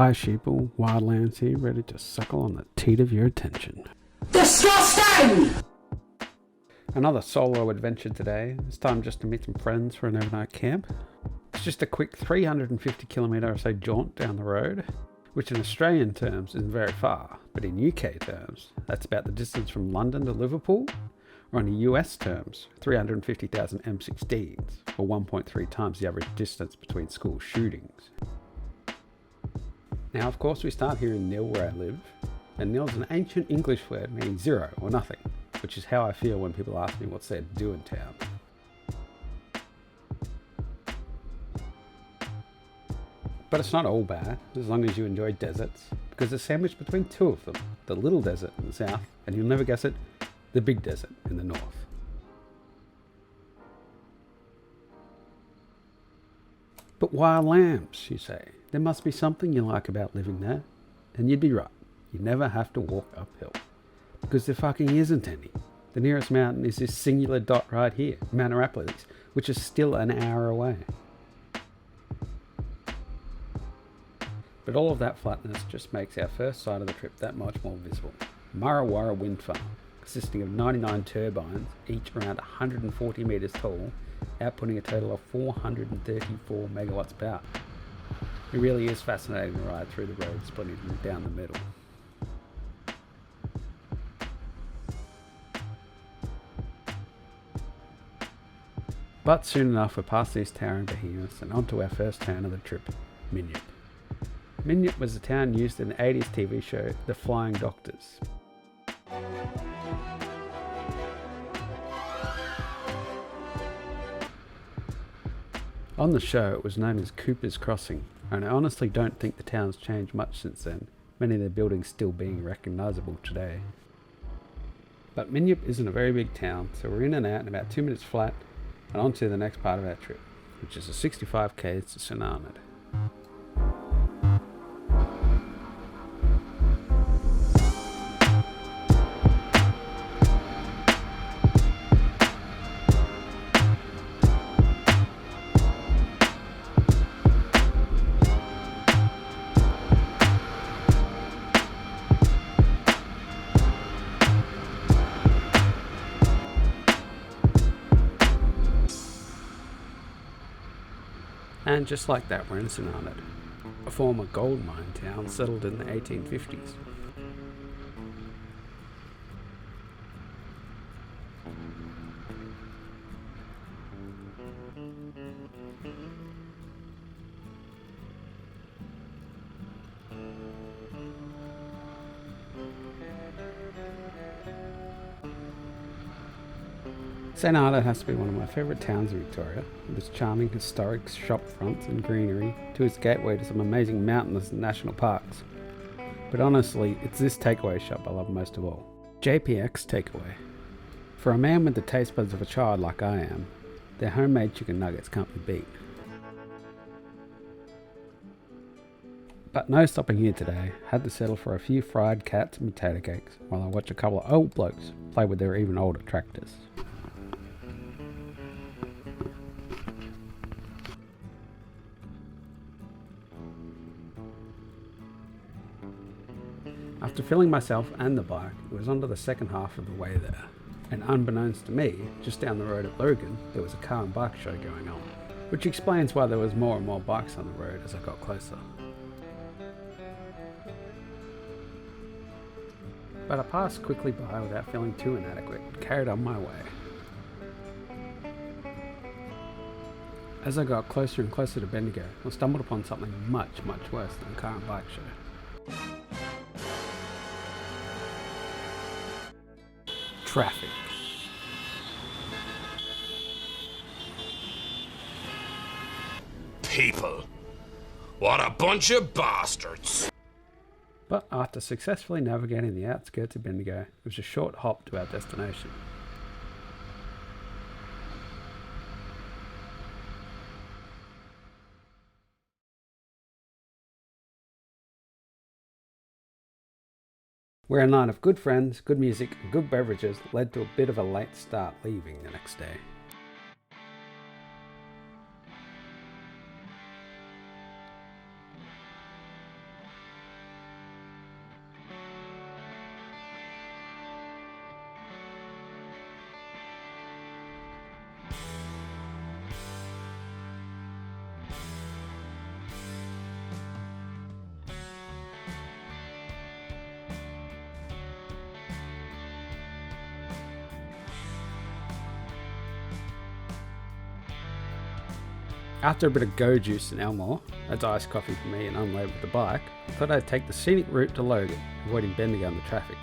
Hi sheeple, Wildlands here, ready to suckle on the teat of your attention. Disgusting! Another solo adventure today. This time just to meet some friends for an overnight camp. It's just a quick 350 kilometre or so jaunt down the road, which in Australian terms isn't very far, but in UK terms, that's about the distance from London to Liverpool, or in US terms, 350,000 M16s, or 1.3 times the average distance between school shootings. Now, of course, we start here in nil where I live, and nil is an ancient English word meaning zero or nothing, which is how I feel when people ask me what's there to do in town. But it's not all bad, as long as you enjoy deserts, because they're sandwiched between two of them, the little desert in the south, and you'll never guess it, the big desert in the north. But wild lambs, you say, there must be something you like about living there, and you'd be right, you never have to walk uphill, because there fucking isn't any. The nearest mountain is this singular dot right here, Mount Arapiles, which is still an hour away. But all of that flatness just makes our first side of the trip that much more visible. Murra Wind Farm, consisting of 99 turbines, each around 140 metres tall, outputting a total of 434 megawatts power. It really is fascinating to ride through the road splitting down the middle. But soon enough we're past these towering behemoths and onto our first town of the trip, Minyip. Minyip was a town used in the 80s TV show The Flying Doctors. On the show it was known as Cooper's Crossing, and I honestly don't think the town's changed much since then, many of their buildings still being recognisable today. But Minyip isn't a very big town, so we're in and out in about 2 minutes flat, and on to the next part of our trip, which is a 65k to St Arnaud. And just like that, we're in St Arnaud, a former gold mine town settled in the 1850s. St Arnaud has to be one of my favourite towns in Victoria, with its charming historic shop fronts and greenery, to its gateway to some amazing mountainous national parks. But honestly, it's this takeaway shop I love most of all. JPX Takeaway. For a man with the taste buds of a child like I am, their homemade chicken nuggets can't be beat. But no stopping here today, had to settle for a few fried cats and potato cakes while I watch a couple of old blokes play with their even older tractors. After filling myself and the bike, it was on to the second half of the way there. And unbeknownst to me, just down the road at Logan, there was a car and bike show going on, which explains why there was more and more bikes on the road as I got closer. But I passed quickly by without feeling too inadequate and carried on my way. As I got closer and closer to Bendigo, I stumbled upon something much worse than a car and bike show. Traffic. People. What a bunch of bastards. But after successfully navigating the outskirts of Bendigo, it was a short hop to our destination. Where a night of good friends, good music and good beverages led to a bit of a late start leaving the next day. After a bit of go juice in Elmore, that's iced coffee for me and unload with the bike, I thought I'd take the scenic route to Logan, avoiding bending under traffic,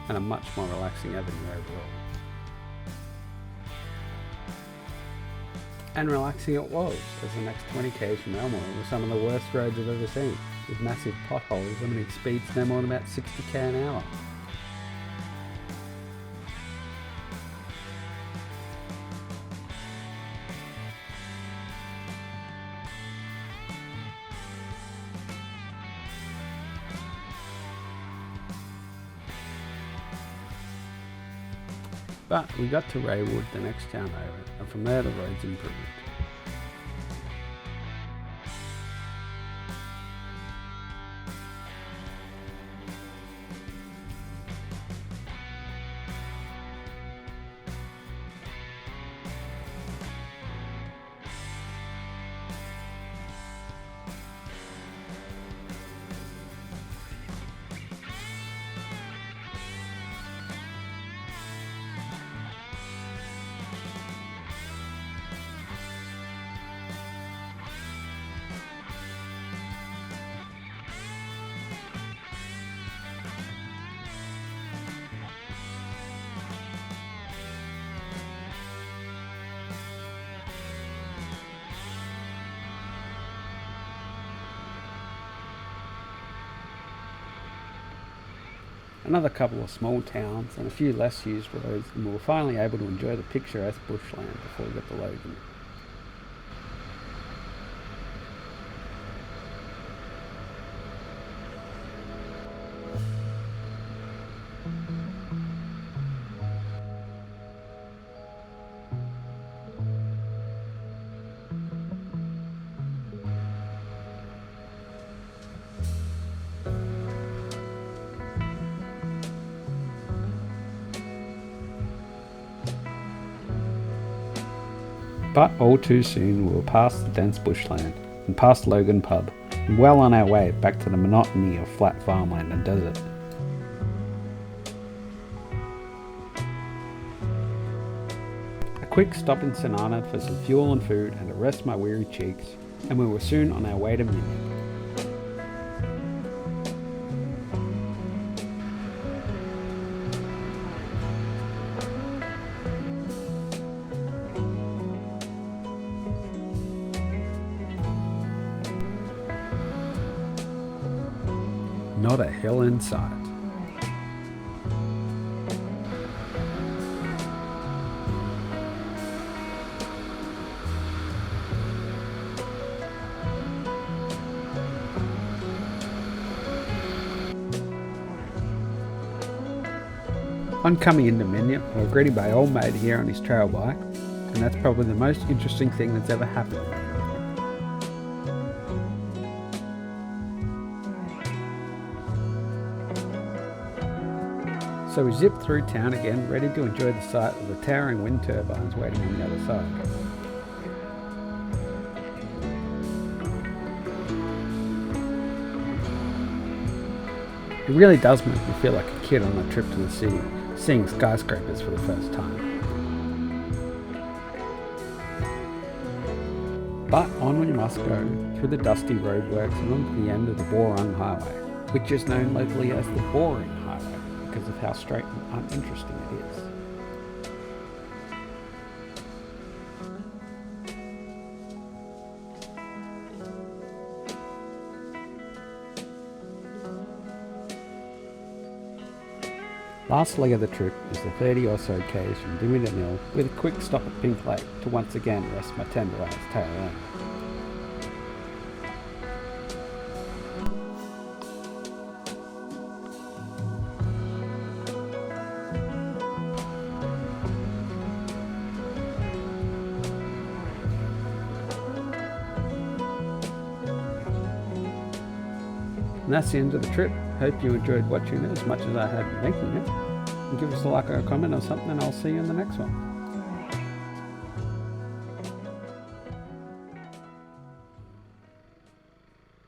and a much more relaxing avenue overall. And relaxing it was, as the next 20 k's from Elmore were some of the worst roads I've ever seen, with massive potholes limiting speeds no more than about 60k an hour. But we got to Raywood, the next town over, and from there the roads improved. Another couple of small towns and a few less used roads, and we were finally able to enjoy the picturesque bushland before we got to Logan. But all too soon we were past the dense bushland and past Logan pub, and well on our way back to the monotony of flat farmland and desert. A quick stop in St Arnaud for some fuel and food and to rest my weary cheeks, and we were soon on our way to Minyip. Not a hill in sight. On coming into Minyip, we were greeted by old mate here on his trail bike, and that's probably the most interesting thing that's ever happened. So we zipped through town again, ready to enjoy the sight of the towering wind turbines waiting on the other side. It really does make me feel like a kid on a trip to the city, seeing skyscrapers for the first time. But on we must go, through the dusty roadworks and on to the end of the Borung Highway, which is known locally as the Boring Highway, because of how straight and uninteresting it is. Last leg of the trip is the 30 or so k's from Dimmitt Mill, with a quick stop at Pink Lake to once again rest my tender-ass tail end. And that's the end of the trip. Hope you enjoyed watching it as much as I had making it. And give us a like or a comment or something, and I'll see you in the next one.